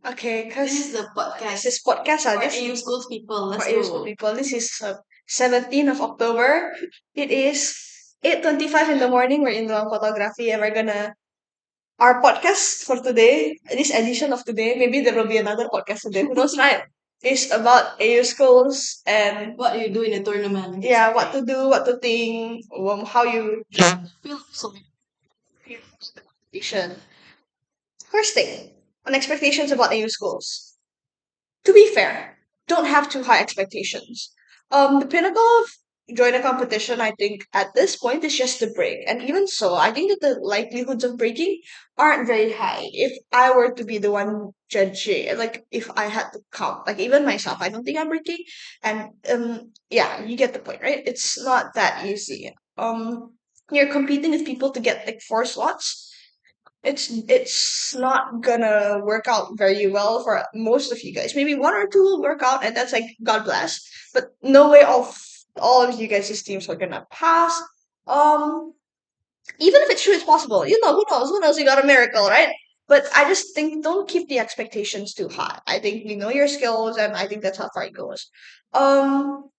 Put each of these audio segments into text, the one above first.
Okay, This because is the podcast this podcast, for this AU schools people. for Let's useful go. people. This is 17th of October. It is 8:25 in the morning. We're in the photography and we're gonna our podcast for today, this edition of today, maybe there will be another podcast today, who knows, right? Is about AU schools and What you do in a tournament. yeah, what to do, what to think, how you Feel so. feel expectation. First thing, on expectations about AU schools. To be fair, don't have too high expectations. The pinnacle of join a competition, I think, at this point is just to break. And even so, I think that the likelihoods of breaking aren't very high. If I were to be the one judging, like if I had to count, like even myself, I don't think I'm breaking. And yeah, you get the point, right? It's not that easy. You're competing with people to get like 4 slots. It's not gonna work out very well for most of you guys. Maybe one or two will work out, and that's like God bless. But no way of all of you guys' teams are gonna pass. Um, Even if it's true, it's possible. You know, who knows? Who knows? You got a miracle, right? But I just think don't keep the expectations too high. I think we know your skills, and I think that's how far it goes. Um,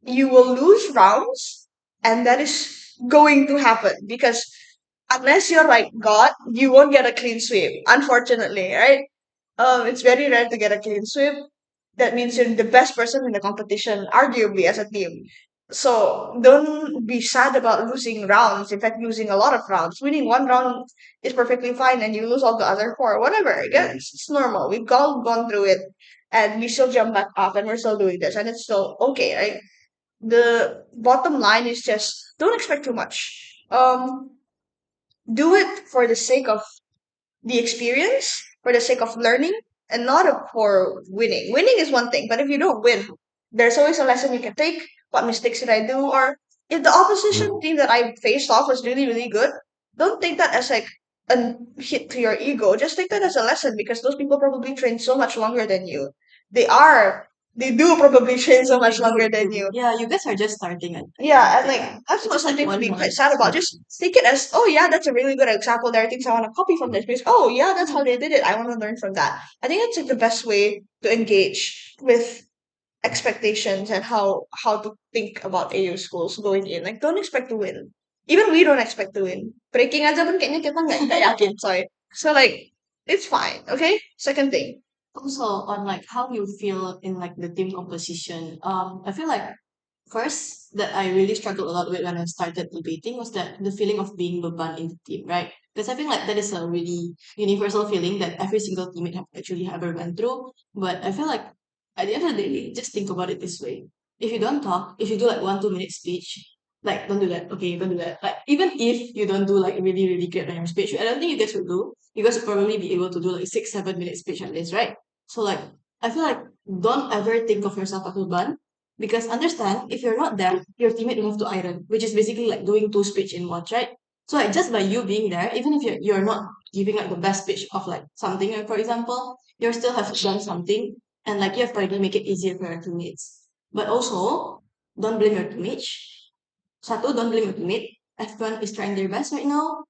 you will lose rounds, and that is going to happen because unless you're like God, you won't get a clean sweep, unfortunately, right? It's very rare to get a clean sweep. That means you're the best person in the competition, arguably as a team. So don't be sad about losing rounds. In fact, losing a lot of rounds. Winning one round is perfectly fine, and you lose all the other four. Whatever, yeah, it's normal. We've all gone through it, and we still jump back up, and we're still doing this, and it's still okay, right? The bottom line is just don't expect too much. Do it for the sake of the experience, for the sake of learning, and not for winning. Winning is one thing, but if you don't win, there's always a lesson you can take. What mistakes did I do? Or if the opposition team that I faced off was really, really good, don't take that as like a hit to your ego. Just take that as a lesson because those people probably train so much longer than you. They are. They do probably train so much longer than you. Yeah, you guys are just starting it. Yeah, and like that's It's not just like something to one be quite month. sad about. Just take it as, oh yeah, that's a really good example. There are things I want to copy from this place. Oh yeah, that's how they did it. I want to learn from that. I think that's like the best way to engage with expectations and how to think about AU schools going in. Like don't expect to win. Even we don't expect to win. Breaking aja pun kayaknya kita nggak yakin, sorry. So like it's fine. Okay. Second thing. Also, on like how you feel in like the team composition. I feel like first that I really struggled a lot with when I started debating was that the feeling of being beban in the team, right? Because I feel like that is a really universal feeling that every single teammate have actually ever went through. But I feel like at the end of the day, just think about it this way. If you don't talk, if you do like 1 2 minute speech, like don't do that. Okay, don't do that. Like even if you don't do like really, really great on your speech, I don't think you guys will do. You guys will probably be able to do like 6 7 minute speech at least, right? So like I feel like don't ever think of yourself as a beban because understand, if you're not there, your teammate will have to iron, which is basically like doing two speech in one, right? So like just by you being there, even if you're not giving like the best speech of like something, like, for example, you still have done something, and like you have to already make it easier for your teammates. But also, don't blame your teammates. Satu, don't blame your teammate. Everyone is trying their best right now.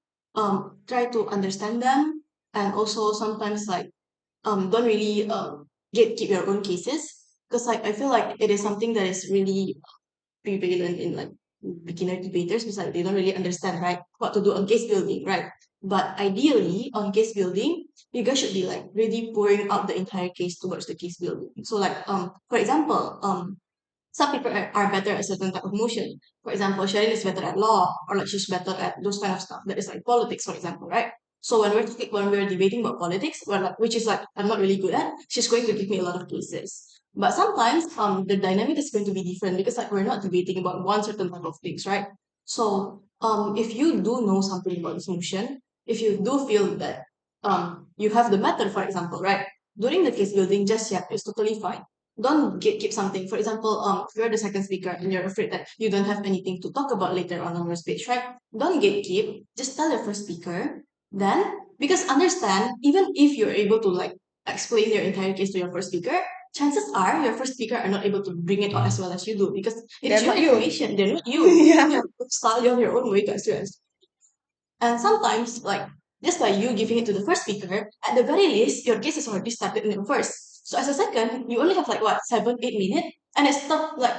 Try to understand them, and also sometimes like don't really gatekeep your own cases because like I feel like it is something that is really prevalent in like beginner debaters because like they don't really understand right what to do on case building, right? But ideally on case building you guys should be like really pouring out the entire case towards the case building. So like for example some people are better at certain type of motion. For example, Sheryn is better at law, or like she's better at those kind of stuff. That is like politics, for example, right? So when we're debating about politics, we're like, which is like I'm not really good at, she's going to give me a lot of cases. But sometimes the dynamic is going to be different because like we're not debating about one certain type of things, right? So if you do know something about this motion, if you do feel that you have the method, for example, right? During the case building, just yet is totally fine. Don't gatekeep something. For example, if you're the second speaker and you're afraid that you don't have anything to talk about later on your speech, right? Don't gatekeep. Just tell your first speaker. Then, because understand, even if you're able to like explain your entire case to your first speaker, chances are your first speaker are not able to bring it out as well as you do because it is They're your not you. information. They're not you. Yeah. You have to style your own way to express. And sometimes, like just by you giving it to the first speaker, at the very least, your case is already started in the first. So as a second, you only have like what, 7, 8 minutes, and it's not like,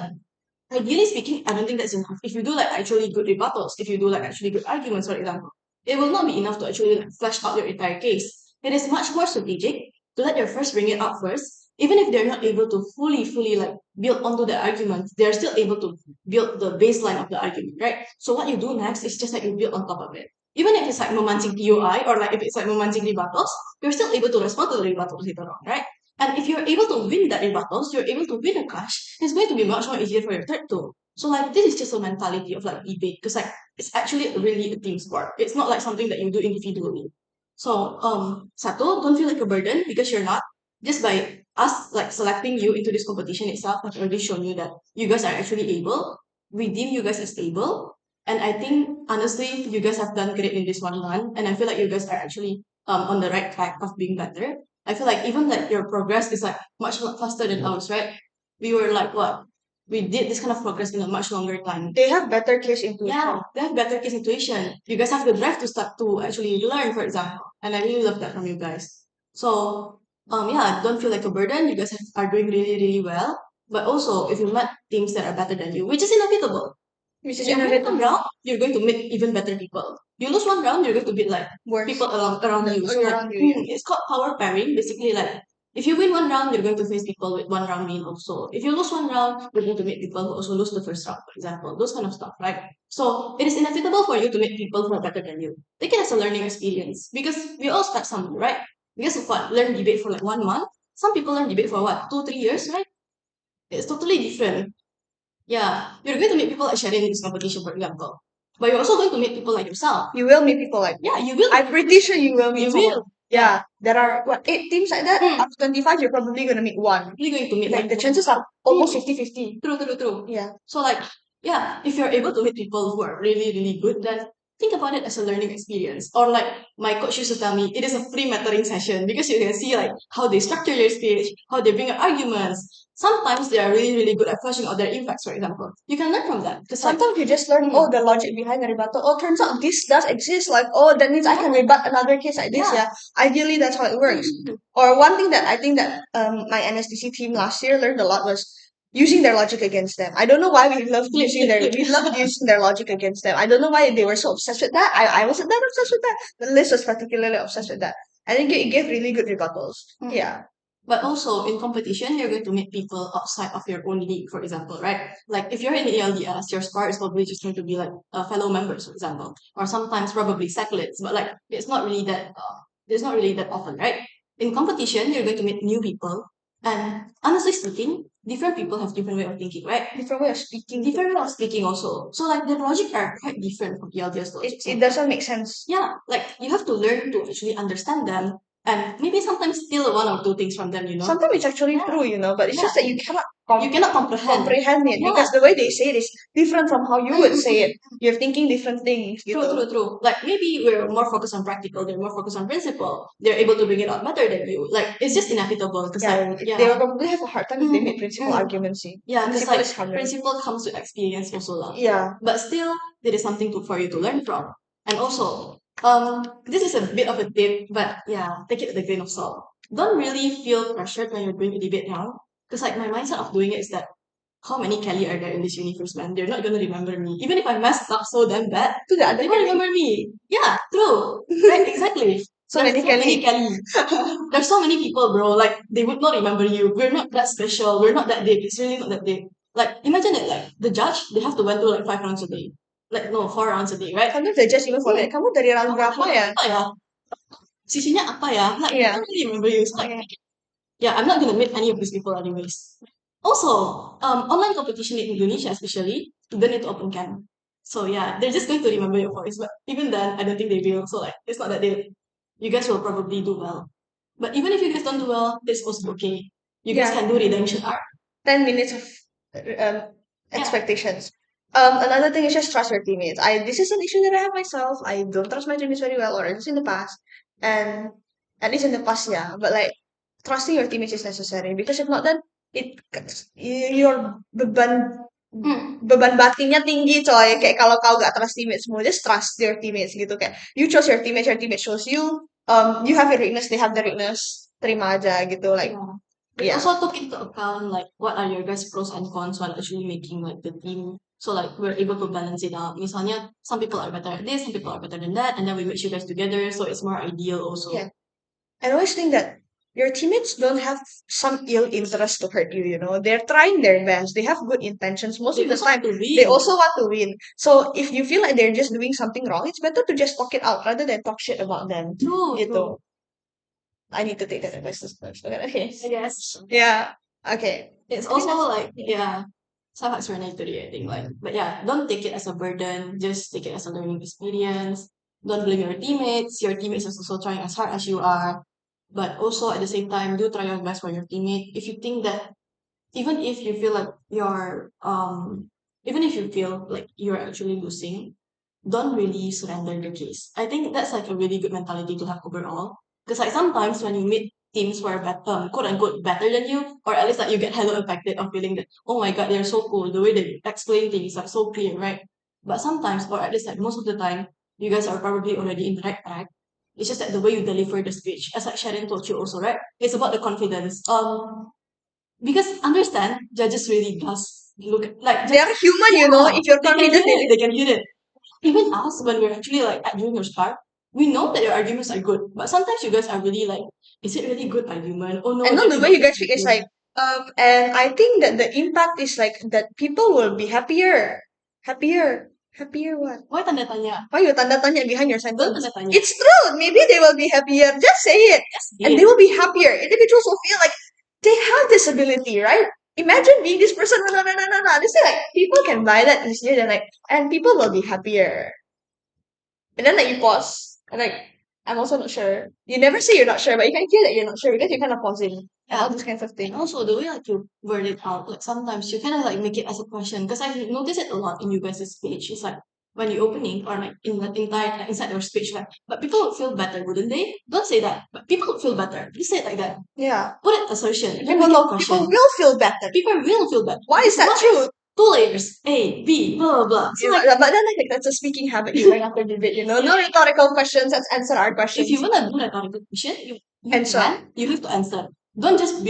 ideally speaking, I don't think that's enough. If you do like actually good rebuttals, if you do like actually good arguments, for example, it will not be enough to actually like flesh out your entire case. It is much more strategic to let your first bring it out first, even if they're not able to fully like build onto the argument, they're still able to build the baseline of the argument, right? So what you do next is just like you build on top of it. Even if it's like memancing POI or like if it's like memancing rebuttals, you're still able to respond to the rebuttals later on, right? And if you're able to win that rebuttals, you're able to win a clash, it's going to be much more easier for your third too. So like this is just a mentality of like debate because like it's actually really a team sport. It's not like something that you do individually. So satu, don't feel like a burden because you're not. Just by us like selecting you into this competition itself has already shown you that you guys are actually able. We deem you guys as able. And I think honestly, you guys have done great in this one run. And I feel like you guys are actually on the right track of being better. I feel like even like your progress is like much faster than ours, right? We were like what? We did this kind of progress in a much longer time. They have better case intuition. Yeah, they have better case intuition. You guys have the drive to start to actually learn, for example. And I really love that from you guys. So, yeah, don't feel like a burden. You guys are doing really well. But also, if you met teams that are better than you, which is inevitable. Which is You win one inevitable. round, you're going to meet even better people. You lose one round, you're going to beat like Worse. people around you. So like, Around you. it's called power pairing. Basically, like if you win one round, you're going to face people with one round win also. If you lose one round, you're going to meet people who also lose the first round, for example. Those kind of stuff, right? So it is inevitable for you to meet people who are better than you. Take it as a learning experience because we all start somewhere, right? Because of what? Learn debate for like 1 month. Some people learn debate for what? 2, 3 years, right? It's totally different. Yeah, you're going to meet people like Sheryn in this competition, for example. But you're also going to meet people like yourself. You will meet people like Yeah, you will. I'm pretty sure you will meet You someone. will. Yeah, there are what 8 teams like that. Mm. Out of 25, you're probably gonna meet one. You're going to meet Like like the chances are almost Mm. 50-50. True. Yeah. So like, yeah, if you're able to meet people who are really good, then think about it as a learning experience. Or like my coach used to tell me, it is a free mentoring session because you can see like how they structure your speech, how they bring up arguments. Sometimes they are really good at fleshing out their impacts, for example. You can learn from that. Because like, Sometimes you just learn, oh, the logic behind the rebuttal. Oh, turns out this does exist. Like, oh, that means I can rebut another case like this. Yeah. Ideally, that's how it works. Or one thing that I think that my NSDC team last year learned a lot was using their logic against them. I don't know why we loved using their logic against them. I don't know why they were so obsessed with that. I wasn't that obsessed with that. The list was particularly obsessed with that. I think it gave really good rebuttals. Yeah. But also in competition, you're going to meet people outside of your own league, for example, right? Like if you're in ELDS, your spar is probably just going to be like fellow members, for example, or sometimes probably satellites. But like it's not really that. It's not really that often, right? In competition, you're going to meet new people, and honestly speaking, different people have different way of thinking, right? Different way of speaking. Different way of speaking also. So like the logic are quite different from ELDS logic. It doesn't make sense. Yeah, like you have to learn to actually understand them and maybe sometimes steal one or two things from them, Sometimes it's actually true, but it's just that you cannot comprehend it because the way they say it is different from how you would say it. You're thinking different things. True. Like maybe we're more focused on practical, they're more focused on principle. They're able to bring it out better than you. Like it's just inevitable because they will probably have a hard time if they make principle arguments. Yeah, because Principle like is harder. principle comes with experience also lah. Yeah. But still, there is something for you to learn from. And also, this is a bit of a tip, but yeah, take it with a grain of salt. Don't really feel pressured when you're doing a debate now. Because like my mindset of doing it is that how many Kelly are there in this universe, man? They're not gonna remember me. Even if I messed up so damn bad, they won't remember me. Yeah, true. Right, exactly. So many Kelly. There's so many people, bro. Like they would not remember you. We're not that special. We're not that big. It's really not that big. Like imagine it. Like the judge, they have to went through like 5 rounds a day. Like no, 4 rounds a day, right? Sometimes the judge even forget. Kamu dari round berapa ya? Apa ya? Sisinya apa ya? Like I don't really remember you. So like, yeah, I'm not gonna meet any of these people anyways. Also, online competition in Indonesia especially, you don't need to open cam. So yeah, they're just going to remember your voice. But even then, I don't think they will. So like, it's not that you guys will probably do well. But even if you guys don't do well, it's also okay. You guys can do redemption arc. 10 minutes of expectations. Another thing is just trust your teammates. This is an issue that I have myself. I don't trust my teammates very well, or at least in the past. And at least in the past, yeah. But like trusting your teammates is necessary because if not, then your beban beban batinnya tinggi coy. Kayak kalau kau gak trust teammatesmu, just trust your teammates gitu. Kayak you trust your teammate shows you. You have your weakness, they have their weakness. Terima aja gitu. Like, Yeah. But yeah. also took into account like what are your guys' pros and cons while actually making like the team. So like we're able to balance it out. Misalnya some people are better at this, some people are better than that, and then we mix you guys together, so it's more ideal also. Yeah. I always think that your teammates don't have some ill interest to hurt you, you know. They're trying their best. They have good intentions. Most They of the also time, want to they win. also want to win. So if you feel like they're just doing something wrong, it's better to just talk it out rather than talk shit about them. True, Gitu. true. I need to take that advice this first. Okay. I guess. Yeah. Okay. It's I think also that's like yeah, self-explanatory, I think. Like, but yeah, don't take it as a burden. Just take it as a learning experience. Don't blame your teammates. Your teammates is also trying as hard as you are. But also at the same time, do try your best for your teammate. If you think that even if you feel like you're even if you feel like you're actually losing, don't really surrender the case. I think that's like a really good mentality to have overall. Because like sometimes when you meet teams who are quote unquote better than you, or at least like you get hella affected of feeling that, oh my god, they're so cool, the way they explain things like so clear, right? But sometimes, or at least like most of the time, you guys are probably already in the right track. It's just that the way you deliver the speech, as like Sheryn told you also, right? It's about the confidence. Because understand, judges really does look like they are human, you know. yeah, If you're they can confident, read it, they can read it. Even us, when we're actually like at junior start, we know that your arguments are good, but sometimes you guys are really like, is it really good argument? Oh no, and let not the me way double you guys check speak is like again. and I think that the impact is like that people will be happier what? Why tanda tanya? Why you tanda tanya behind your Don't sentence? tanda tanya. It's true. Maybe they will be happier. Just say it. Yes, And they will be happier. Individuals will feel like they have this ability, right? Imagine being this person. No, no, no, no, no, no. This is like people can buy that easier than like, and people will be happier. And then like you pause. And like, I'm also not sure. You never say you're not sure, but you can hear that you're not sure because you're kind of pausing and all yeah. these kinds of And things. also the way like you word it out, like sometimes you kind of like make it as a question because I notice it a lot in you guys' speech. It's like when you're opening or like in the entire like, inside your speech, like, but people would feel better, wouldn't they? Don't say that. But people would feel better. You say it like that. Yeah. Put it assertion. Don't People make it a will, question. people will feel better. People will feel better. Why is that Why? true? Two layers. A, B, blah blah blah. So Yeah, like but then I think that's a speaking habit you learn after debate, you know? No rhetorical questions, let's answer our questions. if you wanna do rhetorical question, you And so, can. You have to answer. Don't just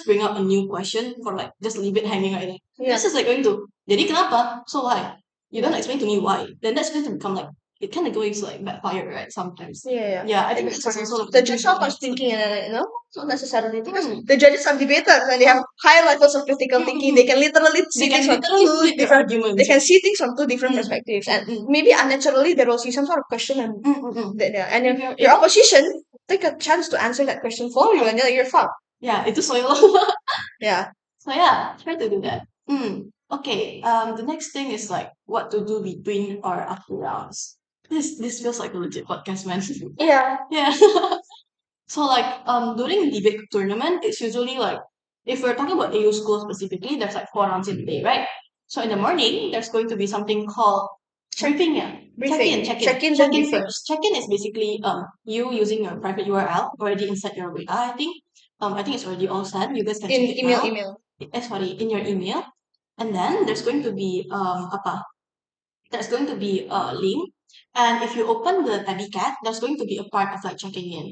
bring up a new question for like just leave it hanging like that. yeah. This is like going to jadi kenapa? So why? You don't Yeah. explain to me why. Then that's going to become like it kind of goes like backfire, right? Sometimes. Yeah, yeah. Yeah, I think And that's also like the judge of thinking, you know, not necessarily because Hmm. the judges are debaters and they have high levels of critical thinking. They can literally They see can things from literally two flip their different. arguments. They can see things from two different Mm. perspectives, and Mm. maybe unnaturally they will see some sort of question, and and If your, you're your able, opposition take a chance to answer that question for you, and then you're fucked. yeah, itu soil. Yeah. So yeah, try to do that. Okay. The next thing is like what to do between or after rounds. This feels like a legit podcast, man. Yeah. Yeah. So like during debate tournament, it's usually like if we're talking about AU school specifically, there's like 4 rounds in a day, right? So in the morning, there's going to be something called briefing, yeah. Briefing. Check-in. Check-in, then Check-in briefing. first. Check-in is basically you using your private URL already inside your WA, I think. I think it's already all set. You guys can In check it email, now. email. Sorry, in your email. And then there's going to be apa? There's going to be a link. And if you open the tabby cat, there's going to be a part of like checking in.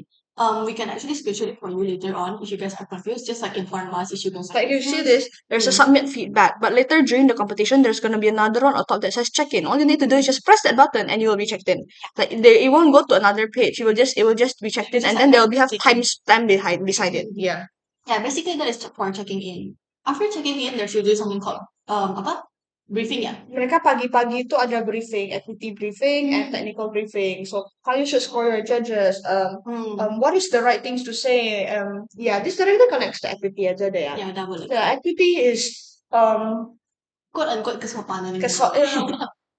We can actually schedule it for you later on if you guys are confused. Just like inform us if you guys are Like you see confused. this, there's a submit feedback, but later during the competition, there's gonna be another one on top that says check in. All you need to do is just press that button and you will be checked in. Like it won't go to another page. It will just be checked in, Just and like then there will be have checking. timestamp behind beside it. Yeah. Yeah, basically that is for checking in. After checking in, there's usually something called apa? Briefing, yeah. Mereka pagi-pagi itu ada briefing, equity briefing and technical briefing. So how you should score your judges. What is the right things to say? Yeah, this directly connects to equity aja deh ya. Yeah, that will The equity is quote unquote kesopanan in keso-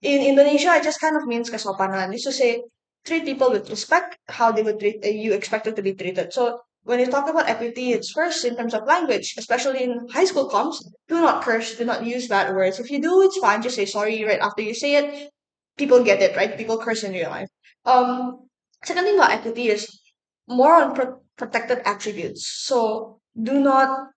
in Indonesia, it just kind of means kesopanan. It's to say treat people with respect, how they would treat you expected to be treated. So when you talk about equity, it's first in terms of language, especially in high school comms. Do not curse, do not use bad words. If you do, it's fine. Just say sorry right after you say it. People get it, right? People curse in real life. Second thing about equity is more on protected attributes. So do not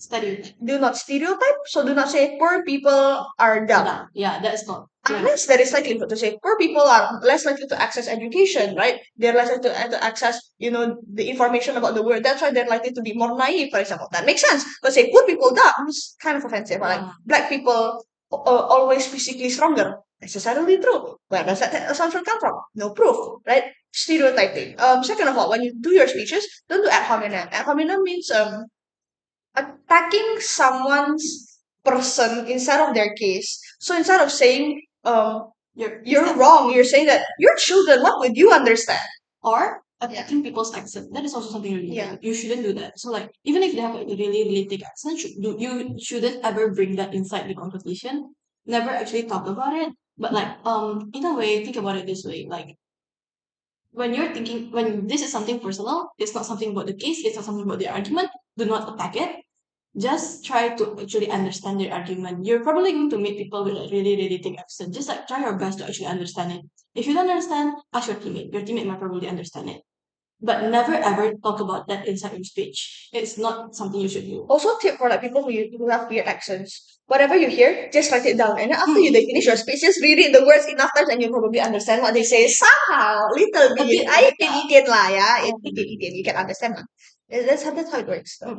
Stereotype. Do not stereotype. So do not say poor people are dumb. Yeah, that's not. Yeah. Unless there is likelihood to say poor people are less likely to access education, right? They're less likely to access, the information about the world. That's why they're likely to be more naive, for example. That makes sense. But say poor people dumb is kind of offensive. Or like Yeah. black people always physically stronger. Necessarily true. Where does that assumption come from? No proof, right? Stereotyping. Second of all, when you do your speeches, don't do ad hominem. Ad hominem means attacking someone's person instead of their case. So instead of saying you're wrong, you're saying that your children, what would you understand? Or attacking people's accent. That is also something really bad. You shouldn't do that. So like even if they have like a really, really thick accent, you shouldn't ever bring that inside the conversation. Never actually talk about it. But like in a way, think about it this way. Like when this is something personal, it's not something about the case, it's not something about the argument, do not attack it. Just try to actually understand their argument. You're probably going to meet people with a really, really thick accent. Just like try your best to actually understand it. If you don't understand, ask your teammate. Your teammate might probably understand it. But never ever talk about that inside your speech. It's not something you should do. Also, tip for like people who have weird accents. Whatever you hear, just write it down. And then after you finish your speech, just read it the words enough times and you'll probably understand what they say somehow. Little bit. I idiot lah, yeah. Idiot. You can understand. Lah. That's how it works. Though.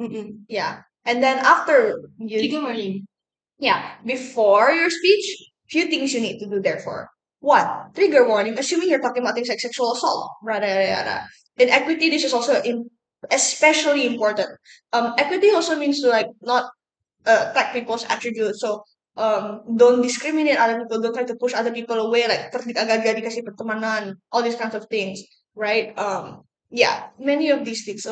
Yeah. And then after you Trigger warning. Yeah, before your speech, few things you need to do therefore. One, trigger warning, assuming you're talking about things like sexual assault, yada, yada, yada. In equity, this is also especially important. Equity also means to like not attack people's attributes. So, don't discriminate other people, don't try to push other people away, like agak-agak dikasih pertemanan, all these kinds of things, right? Yeah, many of these things.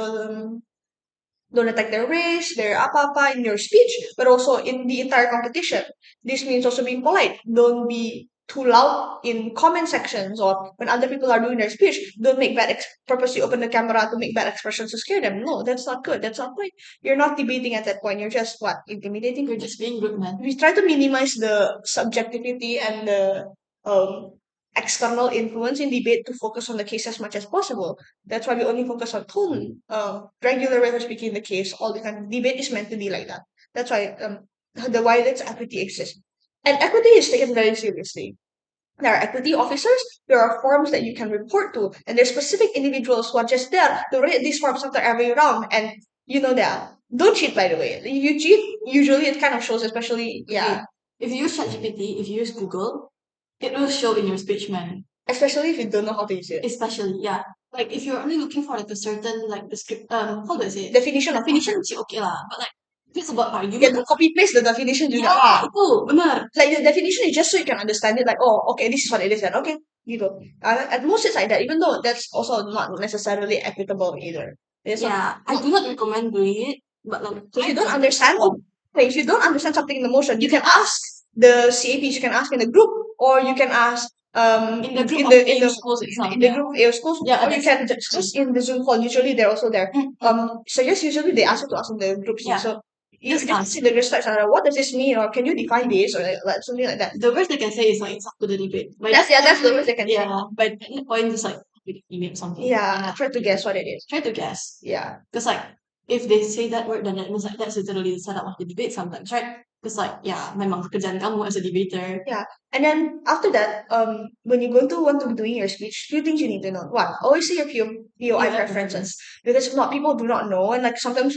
Don't attack their race, their apa-apa in your speech, but also in the entire competition. This means also being polite. Don't be too loud in comment sections or when other people are doing their speech. Don't make purposely open the camera to make bad expressions to scare them. No, that's not good. That's not right. You're not debating at that point. You're just what? Intimidating? You're just being rude, man. We try to minimize the subjectivity and the um external influence in debate to focus on the case as much as possible. That's why we only focus on tone, regular way of speaking the case all the time. Debate is meant to be like that. That's why the violence equity exists. And equity is taken very seriously. There are equity officers, there are forms that you can report to, and there's specific individuals who are just there to read these forms after every round. And you know that. Don't cheat, by the way. If you cheat, usually it kind of shows, especially, yeah. If you use ChatGPT, if you use Google, it will show in your speech, man. Especially if you don't know how to use it. Especially, yeah. Like if you're only looking for like a certain like how do I say it? Definition Definition okay lah. But like if it's about argument, yeah, don't copy paste the definition juga yeah, lah. itu benar. Like the definition is just so you can understand it. Like, oh, okay, this is what it is. Then okay, gitu. At most it's like that. Even though that's also not necessarily equitable either. Yeah, I do not recommend doing it. But like, if you don't understand, if you don't understand something in the motion, you can ask the CAPs. You can ask in the group, or you can ask in the group in of the schools itself. in the group of AO schools, Yeah, or you can just in the Zoom call. Usually they're also there. So yes, usually they ask you to ask in the groups. Yeah. So you just see the research and what does this mean, or can you define this, or like something like that. The worst they can say is like it's up to the debate. That's the worst they can say. Yeah, but the point is like email something. Yeah, try to guess what it is. Try to guess. Yeah, because like if they say that word, then that means like that's literally the setup of the debate sometimes, right? Because like yeah, memang pekerjaan kamu as a debater. Yeah, and then after that, when you're going to want to be doing your speech, few things you need to know. One, always say your POI preferences, because if not, people do not know, and like sometimes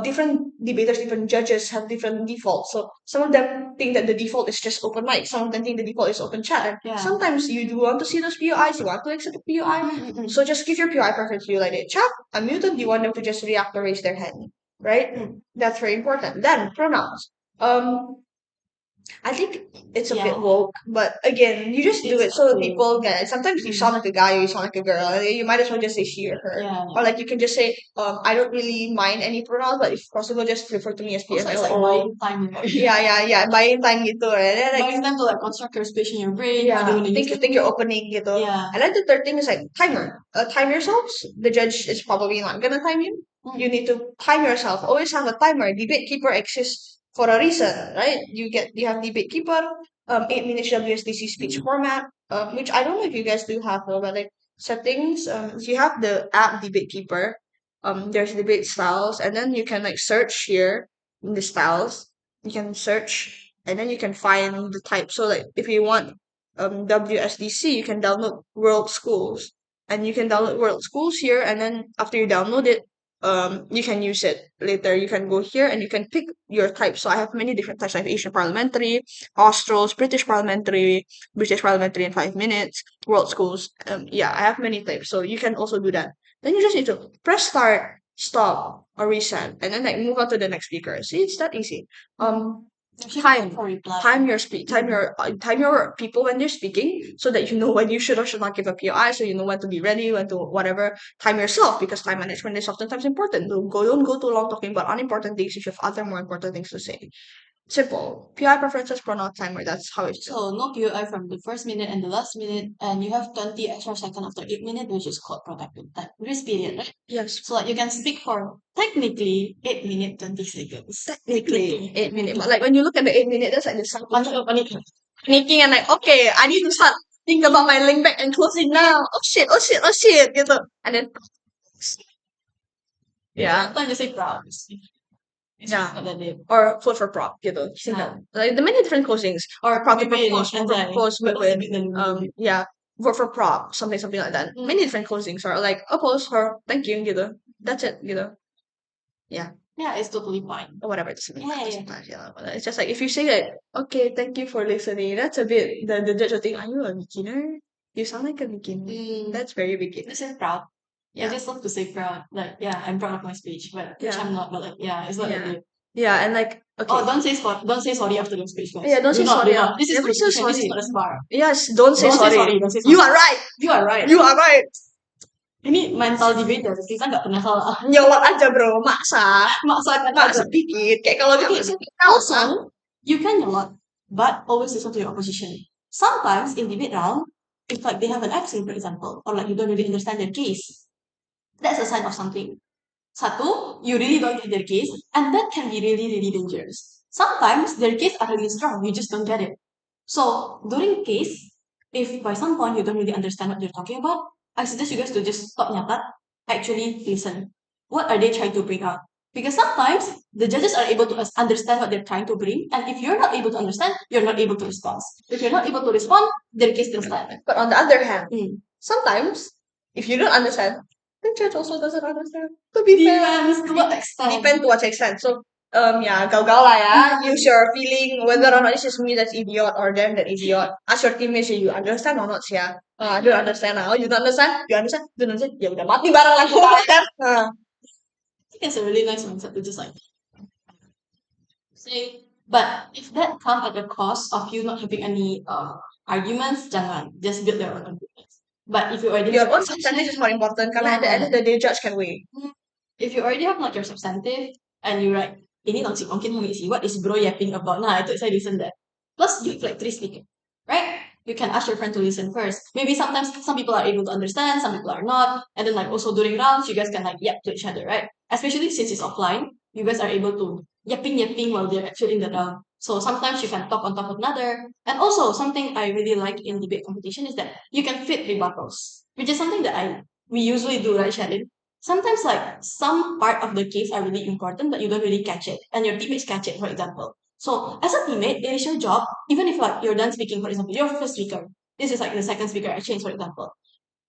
different debaters, different judges have different defaults. So some of them think that the default is just open mic. Some of them think the default is open chat. And Yeah. sometimes you do want to see those POIs. You want to accept the POI. So just give your POI preference. You like it chat, unmute them. You want them to just react or raise their hand, right? That's very important. Then pronouns. I think it's a bit woke, but again, you just do it so that people get it. Sometimes you sound like a guy or you sound like a girl. And you might as well just say she or her. Yeah. Or like you can just say, I don't really mind any pronouns, but if possible, just refer to me as Also, PSI. it's like buying time. Yeah. Buying time gitu, right? Then, like, Buying time to like construct your speech in your brain. yeah, think your opening gitu. Yeah. And then the third thing is like timer. Time yourselves. The judge is probably not gonna time you. You need to time yourself. Always have a timer. Debate keeper exists for a reason, right? You have debate keeper, 8 minutes WSDC speech format, which I don't know if you guys do have though, but like settings, if you have the app debate keeper, there's debate styles, and then you can like search here in the styles, you can search and then you can find the type. So like if you want WSDC, you can download World Schools and you can download World Schools here, and then after you download it, you can use it later. You can go here and you can pick your type. So I have many different types. I have Asian Parliamentary, AuSchools, British Parliamentary in 5 minutes, World Schools. Yeah, I have many types. So you can also do that. Then you just need to press start, stop, or reset, and then like move on to the next speaker. See, it's that easy. Time, time your people when they're speaking, so that you know when you should or should not give a POI, so you know when to be ready, when to whatever. Time yourself, because time management is oftentimes important. Don't go too long talking about unimportant things if you have other more important things to say. Simple. PI preferences, pronoun timer. That's how it's done. So no POI from the first minute and the last minute, and you have 20 extra seconds after 8 minutes, which is called protected time. Grace period, right? Yes. So like you can speak for technically 8 minutes 20 seconds. Technically 8 minutes, but like when you look at the 8 minute, that's like the panicking and like, okay, I need to start think about my link back and closing now. Oh shit, oh shit, oh shit, gitu. And then yeah, Time to say proud. yeah, Not that or vote for prop, gitu. Yeah. Like the many different closings, or prop to Maybe propose, like propose but with also yeah, vote for prop, something like that. Many different closings, or like oppose her, thank you, gitu. That's it, gitu. Yeah. Yeah, it's totally fine. Or whatever, it doesn't Yeah, matter yeah. sometimes, yeah. But it's just like if you say that, okay, thank you for listening, that's a bit the judge will think, are you a beginner? You sound like a beginner. That's very beginner. This is proud. I Yeah. just love to say proud. Like, yeah, I'm proud of my speech, but which Yeah. I'm not. But like, yeah, it's not Yeah. that deep. Yeah, and like okay. Oh, don't say sorry after your speech, guys. Yeah, don't Do say not, sorry. do not. This is Never say competition. This is sorry. not a spar. Yes, don't say Don't say sorry. sorry. Don't say sorry. You are right. You are right. You are right. Ini mental debater. Kita nggak pernah salah. Nyolot aja bro, maksa. Maksakan Maksa aja. dikit. Kayak kalau Okay, gitu. also, you can nyolot, but always listen to your opposition. Sometimes in debate round, if like they have an accent, for example, or like you don't really understand their case, that's a sign of something. Satu, you really don't get their case, and that can be really, really dangerous. Sometimes their case are really strong, you just don't get it. So during case, if by some point you don't really understand what they're talking about, I suggest you guys to just stop nyatat, actually listen. What are they trying to bring out? Because sometimes the judges are able to understand what they're trying to bring, and if you're not able to understand, you're not able to respond. If you're not able to respond, their case will stand. But on the other hand, sometimes if you don't understand, the judge also doesn't understand. To be fair, Depends to what extent. depend to what extent. So yeah, gagal lah ya. Use your feeling whether or not this is me that's idiot or them that idiot. Ask your teammates, you understand or not sih ya? I don't understand now. You don't understand? You understand? Don't understand? Ya udah mati bareng lah kita kan. I think it's a really nice mindset to just like say, but if that comes at the cost of you not having any arguments, jangan. Just build your own arguments. But if you already Your have own substantive is more important karena at the end of the day judge can weigh. If you already have like your substantive and you write ini langsung mungkin mengisi what is bro yapping about, nah itu saya listen that. Plus you have like 3 speakers, right? You can ask your friend to listen first. Maybe sometimes some people are able to understand, some people are not. And then like also during rounds, you guys can like yap to each other, right? Especially since it's offline, you guys are able to yapping while they're actually in the round. So sometimes you can talk on top of another. And also something I really like in debate competition is that you can fit rebuttals, which is something that we usually do, right, Sheryn? Sometimes like some part of the case are really important, but you don't really catch it, and your teammates catch it, for example. So as a teammate, it is your job, even if like you're done speaking, for example, you're the first speaker. This is like the second speaker I changed, for example.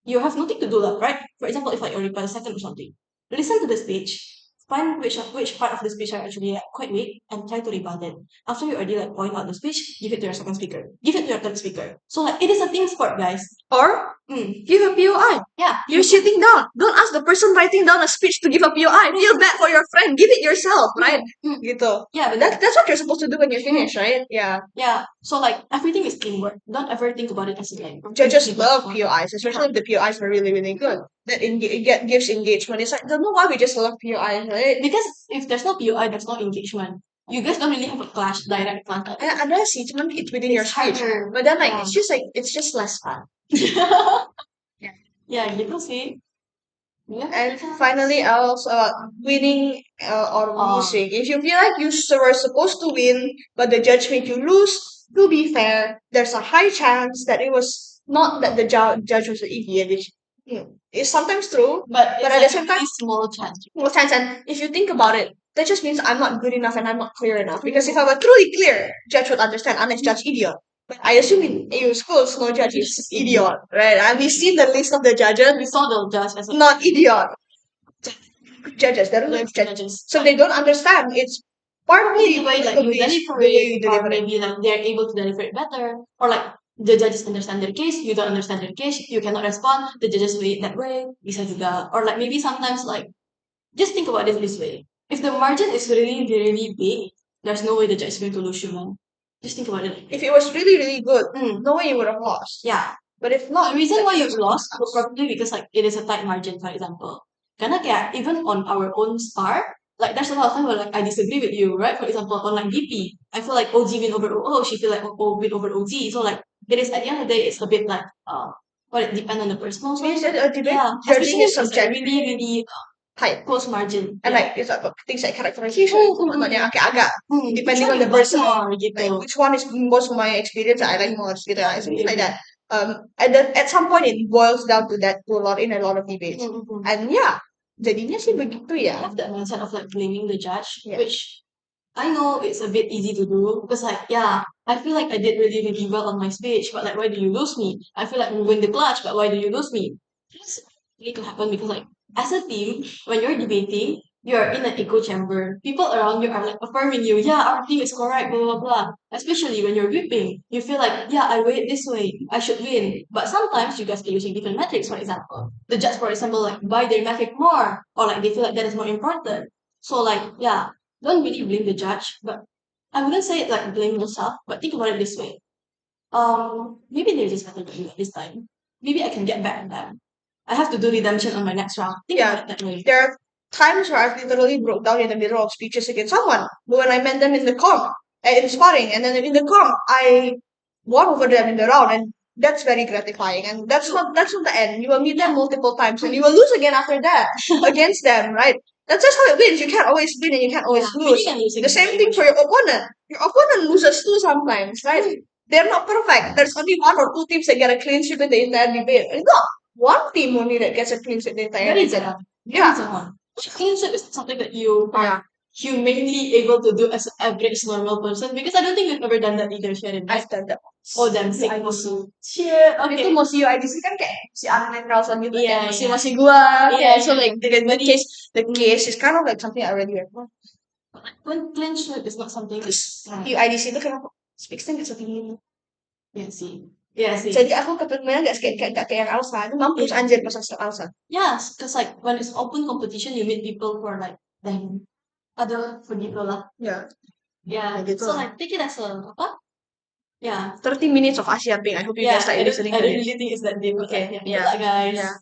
You have nothing to do that, right? For example, if like you're reply the second or something, listen to the speech, find which part of the speech are actually like, quite weak, and try to rebut it. After you already like point out the speech, give it to your second speaker, give it to your third speaker. So like it is a team sport, guys. Or give a POI. Yeah, you're sitting down. Don't ask the person writing down a speech to give a POI. Feel bad for your friend. Give it yourself, right? Gitu. Yeah, but that's what you're supposed to do when you finish, right? Yeah. Yeah. So like everything is teamwork. Don't ever think about it as like Judges love POIs, especially if the POIs were really, really good. That gives engagement. It's like, I don't know why we just love POIs, right? Because if there's no POI, there's no engagement. You guys don't really have a clash, direct clash. Ada sih, cuman it's within your speech. But then like it's just less fun. Yeah, gitu sih. Yeah. And finally, also winning or losing. If you feel like you were supposed to win, but the judge made you lose, to be fair, there's a high chance that it was not that the judge was an idiot, which is sometimes true, but at the same time, small chance. Small chance. And if you think about it, that just means I'm not good enough and I'm not clear enough. Because if I were truly clear, judge would understand, unless judge idiot. But I assume in AU schools, no judge is idiot, right? And we've seen the list of the judges. We saw the judge as not idiot. Judges, they're not like judges. So they don't understand. It's partly the way like you deliver the way you it, or deliver it. maybe like they're able to deliver it better, or like the judges understand their case, you don't understand their case, you cannot respond, the judges weigh it that way, bisa juga. Or like maybe sometimes like just think about it this way. If the margin is really, really big, there's no way the judge is going to lose you, man. Just think about it. If it was really, really good, no way you would have lost. Yeah. But if not, The reason like, why you've lost was probably because like it is a tight margin, for example. Karena kayak even on our own star, like there's a lot of time where like I disagree with you, right? For example, on like BP, I feel like OG win over OO, she feel like OO win over OG. So like it is at the end of the day, it's a bit like but it depends on the person also. Yeah, judging especially is if it's like subjective. really, really Tight. close margin. And like it's like things like characterization, makanya agak-agak depending on the Which person, one you like more, like gitu. which one is most of my experience I like most, gitu, something like that. At some point it boils down to that in a lot of debates. And yeah, jadinya sih begitu ya. I have that mindset of like blaming the judge, Yeah. which I know it's a bit easy to do because like yeah, I feel like I did really really well on my speech, but like why do you lose me? I feel like we win the clutch, but why do you lose me? This need to happen because like as a team, when you're debating, you're in an echo chamber. People around you are like affirming you, yeah, our team is correct, blah blah blah. Especially when you're whipping, you feel like yeah, I weigh it this way, I should win. But sometimes you guys are using different metrics. For example, the judge, for example, like buy their metric more, or like they feel like that is more important. So like yeah, don't really blame the judge, but I wouldn't say it like blame yourself, but think about it this way. Maybe they're just better than me this time. Maybe I can get back at them. I have to do redemption on my next round. Think about it that way. There are times where I've literally broke down in the middle of speeches against someone. But when I met them in the comp, in sparring, and then in the comp, I won over them in the round, and that's very gratifying. And that's not the end. You will meet them multiple times, and you will lose again after that against them, right? That's just how it wins. You can't always win and you can't always lose. The same thing for your opponent. Your opponent loses too sometimes, right? They're not perfect. There's only one or two teams that get a clean sheet in the entire debate. It's not one team only that gets a clean sheet in the entire debate. Yeah. Clean sheet is something that you are humanly able to do as an average normal person, because I don't think you've ever done that either, Sheryn. I've done that. Oh, damn, sick musuh. Itu musuh UIDC kan kayak si Alan Carlson gitu, Yeah, kayak masih gua. Yeah, So like the case is kind of like something I already read. when clean sheet is not something UIDC itu kenapa speaksnya nggak setinggi itu? ya sih. Iya sih. Jadi aku kepengennya nggak kayak yang Alsa. Itu mampus anjir pas Alsa. Yes, because like when it's open competition, you meet people who are like, damn, ada begitu lah. Yeah. Yeah. Gitu So lah. like take it as a apa? Yeah. 30 minutes of Asia Ping. I hope you guys like listening I to don't it. really think it's that deep. Okay. Yeah. Good luck, guys. Yeah.